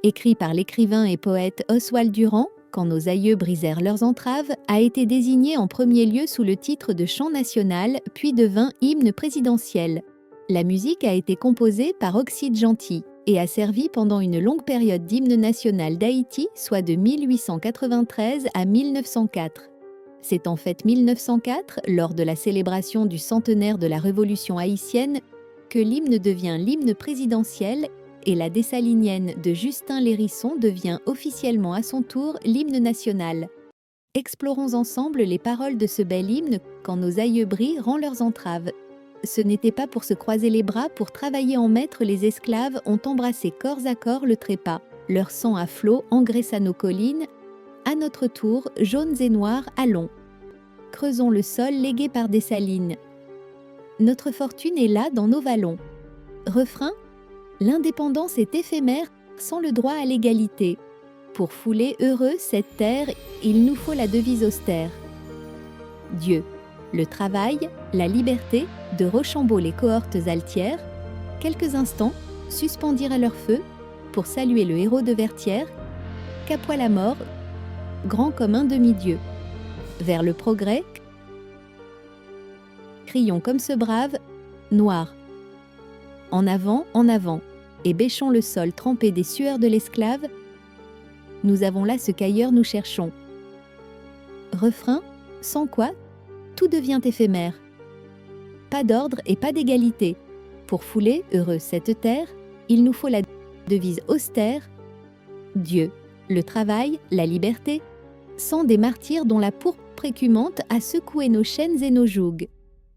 Écrit par l'écrivain et poète Oswald Durand, Quand nos aïeux brisèrent leurs entraves, a été désigné en premier lieu sous le titre de chant national, puis devint hymne présidentiel. La musique a été composée par Oxyde Gentil et a servi pendant une longue période d'hymne national d'Haïti, soit de 1893 à 1904. C'est en fait 1904, lors de la célébration du centenaire de la Révolution haïtienne, que l'hymne devient l'hymne présidentiel et la Dessalinienne de Justin Lérisson devient officiellement à son tour l'hymne national. Explorons ensemble les paroles de ce bel hymne quand nos aïeux brillent rend leurs entraves. Ce n'était pas pour se croiser les bras, pour travailler en maître, les esclaves ont embrassé corps à corps le trépas. Leur sang à flots engraissa nos collines. À notre tour, jaunes et noirs, allons. Creusons le sol légué par Dessalines. Notre fortune est là dans nos vallons. Refrain: l'indépendance est éphémère sans le droit à l'égalité. Pour fouler heureux cette terre, il nous faut la devise austère. Dieu, le travail, la liberté, de Rochambeau les cohortes altières, quelques instants suspendirent à leur feu pour saluer le héros de Vertières, qu'appoie la mort, grand comme un demi-dieu. Vers le progrès, crions comme ce brave, noir. En avant, et bêchons le sol trempé des sueurs de l'esclave, nous avons là ce qu'ailleurs nous cherchons. Refrain, sans quoi tout devient éphémère. Pas d'ordre et pas d'égalité. Pour fouler, heureux cette terre, il nous faut la devise austère. Dieu, le travail, la liberté, sang des martyrs dont la pourpre écumante a secoué nos chaînes et nos jougs.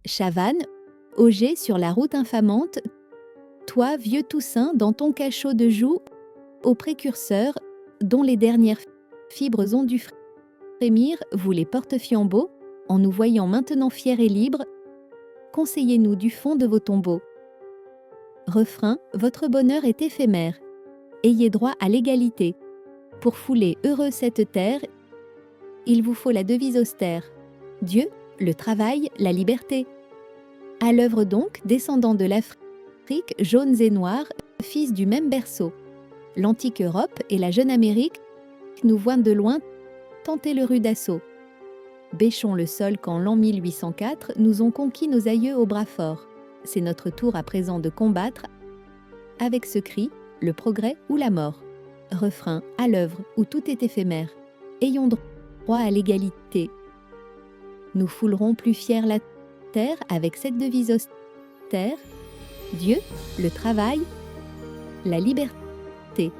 Chavannes, Auger sur la route infamante, toi, vieux Toussaint, dans ton cachot de joug, aux précurseurs, dont les dernières fibres ont dû frémir, vous les porte-fiambeaux, en nous voyant maintenant fiers et libres, conseillez-nous du fond de vos tombeaux. Refrain, votre bonheur est éphémère. Ayez droit à l'égalité. Pour fouler heureux cette terre, il vous faut la devise austère. Dieu, le travail, la liberté. À l'œuvre donc, descendants de l'Afrique, jaunes et noirs, fils du même berceau. L'antique Europe et la jeune Amérique nous voient de loin tenter le rude assaut. Bêchons le sol quand l'an 1804 nous ont conquis nos aïeux au bras fort. C'est notre tour à présent de combattre avec ce cri, le progrès ou la mort. Refrain, à l'œuvre où tout est éphémère. Ayons droit à l'égalité. Nous foulerons plus fiers la terre avec cette devise austère. Dieu, le travail, la liberté.